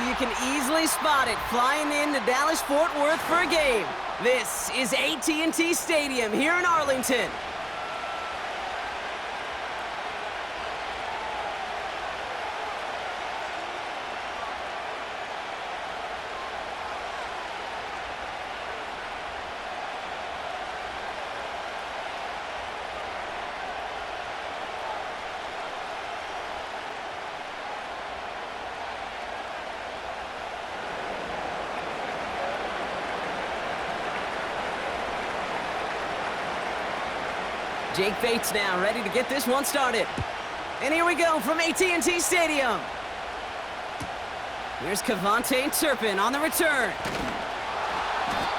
you can easily spot it flying into Dallas-Fort Worth for a game. This is AT&T Stadium here in Arlington. Jake Bates now ready to get this one started. And here we go from AT&T Stadium. Here's Kevontae Turpin on the return.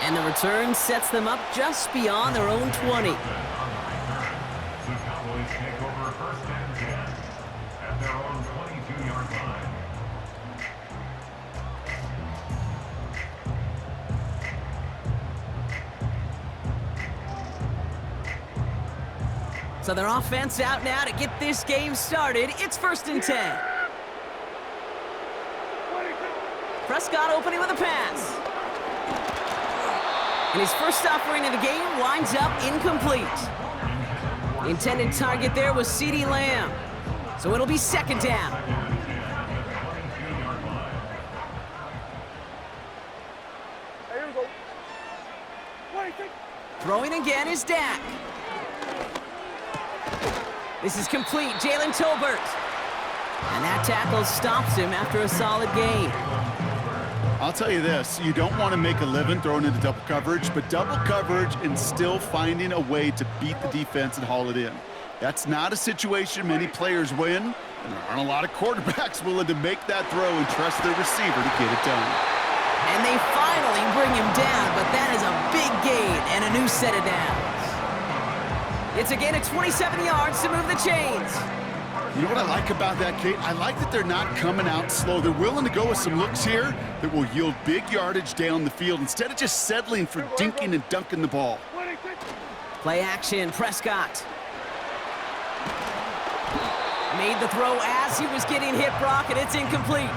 And the return sets them up just beyond their own 20. The Cowboys take over first and 10 at their own 22-yard line. So their offense out now to get this game started. It's first and 10. Prescott opening with a pass. And his first offering of the game winds up incomplete. The intended target there was CeeDee Lamb. So it'll be second down. Throwing again is Dak. This is complete, Jalen Tolbert. And that tackle stops him after a solid gain. I'll tell you this, you don't want to make a living throwing into double coverage, but double coverage and still finding a way to beat the defense and haul it in. That's not a situation many players win, and there aren't a lot of quarterbacks willing to make that throw and trust their receiver to get it done. And they finally bring him down, but that is a big gain and a new set of downs. It's a gain of 27 yards to move the chains. You know what I like about that, Kate? I like that they're not coming out slow. They're willing to go with some looks here that will yield big yardage down the field instead of just settling for dinking and dunking the ball. Play action, Prescott. Made the throw as he was getting hit, Brock, and it's incomplete.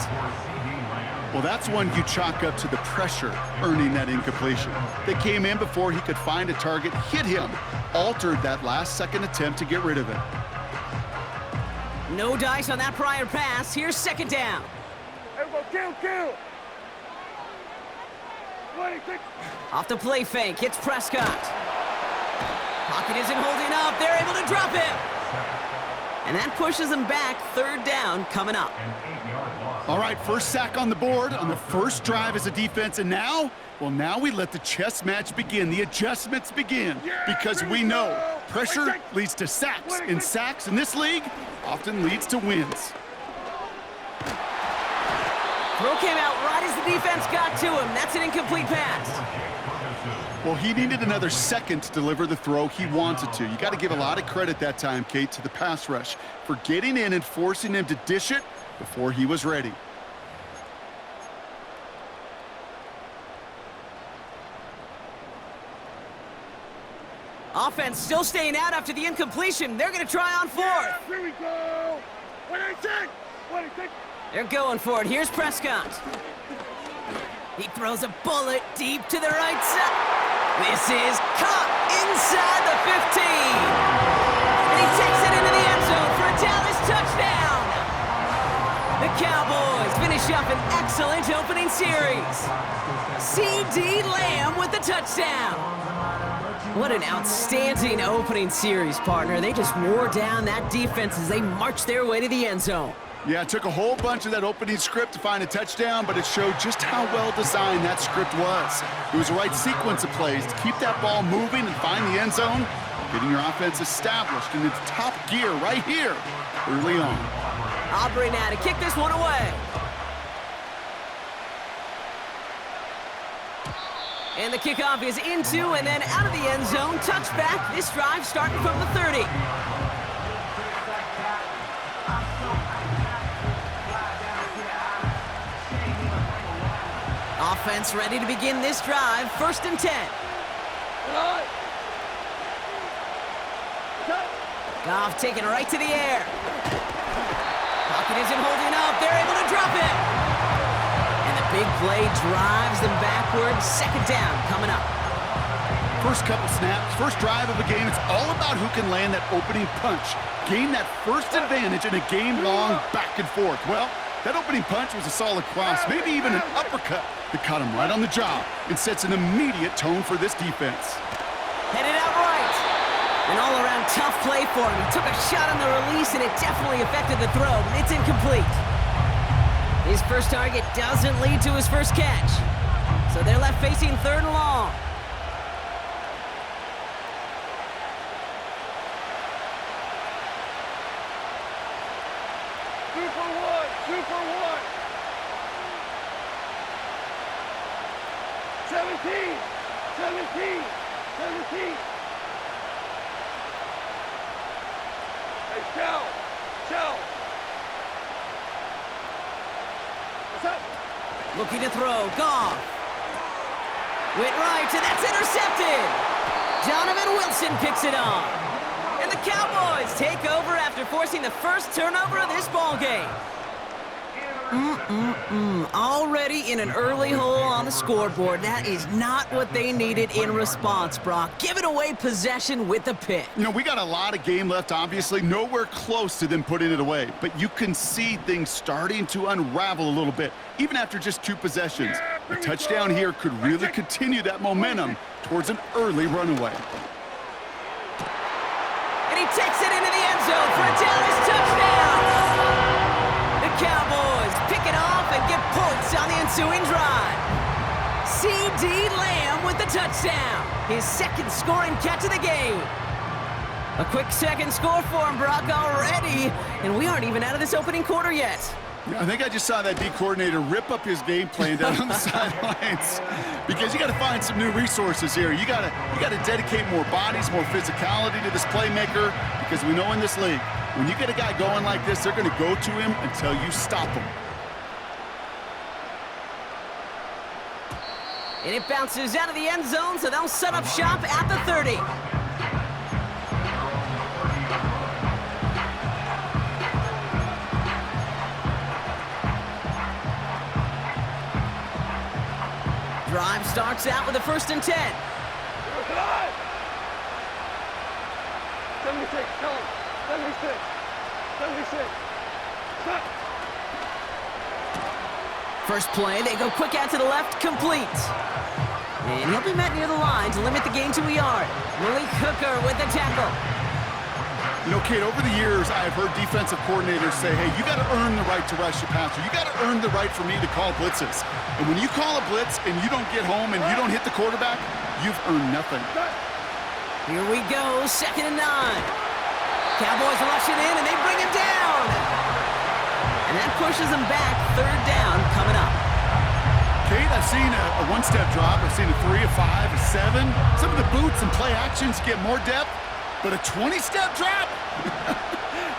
Well, that's one you chalk up to the pressure earning that incompletion. They came in before he could find a target, hit him, altered that last-second attempt to get rid of it. No dice on that prior pass. Here's second down. Kill. Off the play fake, hits Prescott. Pocket isn't holding up. They're able to drop him. And that pushes them back. Third down coming up. All right, first sack on the board on the first drive as a defense, and now we let the chess match begin, the adjustments begin, because we know pressure leads to sacks, and sacks in this league often leads to wins. Throw came out right as the defense got to him. That's an incomplete pass. Well, he needed another second to deliver the throw he wanted to. You got to give a lot of credit that time, Kate, to the pass rush for getting in and forcing him to dish it before he was ready. Offense still staying out after the incompletion. They're going to try on fourth. Here we go. 26. They're going for it. Here's Prescott. He throws a bullet deep to the right side. This is caught inside the 15. And he takes it into the end zone for a Dallas touchdown. The Cowboys finish up an excellent opening series. CeeDee Lamb with the touchdown. What an outstanding opening series, partner. They just wore down that defense as they marched their way to the end zone. Yeah, it took a whole bunch of that opening script to find a touchdown, but it showed just how well designed that script was. It was the right sequence of plays to keep that ball moving and find the end zone, getting your offense established in its top gear right here early on. Aubrey now to kick this one away. And the kickoff is into and then out of the end zone. Touchback. This drive starting from the 30. Offense ready to begin this drive. First and 10. Goff taking it right to the air. Pocket isn't holding up. They're able to drop it. Big play drives them backwards. Second down coming up. First couple snaps, first drive of a game, it's all about who can land that opening punch. Gain that first advantage in a game-long back and forth. Well, that opening punch was a solid cross, maybe even an uppercut that caught him right on the job and sets an immediate tone for this defense. Headed out right. An all-around tough play for him. He took a shot on the release, and it definitely affected the throw, but it's incomplete. His first target doesn't lead to his first catch. So they're left facing third and long. Super one. 17. Hey, Shell. What's up? Looking to throw. Goff. Went right, and that's intercepted. Donovan Wilson picks it off. And the Cowboys take over after forcing the first turnover of this ballgame. Already in an early hole on the scoreboard. That is not what they needed in response, Brock. Giving away possession with the pick. You know, we got a lot of game left, obviously. Nowhere close to them putting it away. But you can see things starting to unravel a little bit, even after just 2 possessions. A touchdown here could really continue that momentum towards an early runaway. And he takes it into the end zone for a Dallas touchdown. The Cowboys pick it off and get points on the ensuing drive. C.D. Lamb with the touchdown. His second scoring catch of the game. A quick second score for him, Brock, already. And we aren't even out of this opening quarter yet. I think I just saw that D coordinator rip up his game plan down on the sidelines, because you got to find some new resources here. You got to dedicate more bodies, more physicality to this playmaker, because we know in this league, when you get a guy going like this, they're going to go to him until you stop him. And it bounces out of the end zone, so they'll set up shop at the 30. Drive starts out with a 1st and 10. 76, tell him. 76. Stop. First play, they go quick out to the left, complete. And he'll be met near the line to limit the gain to a yard. Malik Hooker with the tackle. You know, Kate, over the years, I've heard defensive coordinators say, hey, you got to earn the right to rush your passer. You got to earn the right for me to call blitzes. And when you call a blitz and you don't get home and you don't hit the quarterback, you've earned nothing. Here we go, 2nd and 9. Cowboys rush it in, and they bring him down. And that pushes him back. 3rd down coming up. Kate, I've seen a 1-step drop. I've seen a 3, a 5, a 7. Some of the boots and play actions get more depth. But a 20-step drop?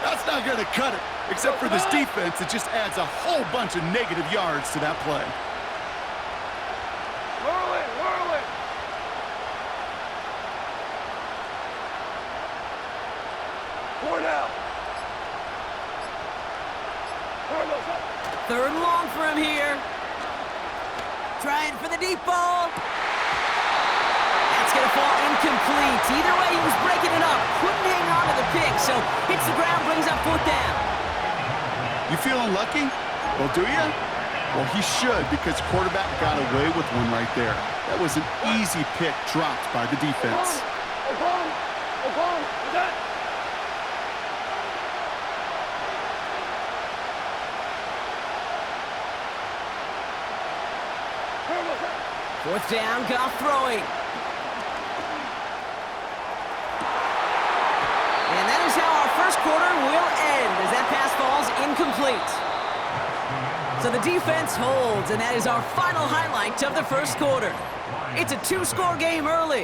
That's not going to cut it. Except for this defense, it just adds a whole bunch of negative yards to that play. Whirl it. 4 now. 3rd and long for him here. Trying for the deep ball. That's going to fall incomplete. Either way, he was breaking it up. Couldn't hang on to the pick, so hits the ground, brings up 4th down. You feeling lucky? Well, do you? Well, he should, because the quarterback got away with one right there. That was an easy pick dropped by the defense. Obama. That. 4th down, Goff throwing. And that is how our first quarter will end, as that pass falls incomplete. So the defense holds, and that is our final highlight of the first quarter. It's a 2-score game early.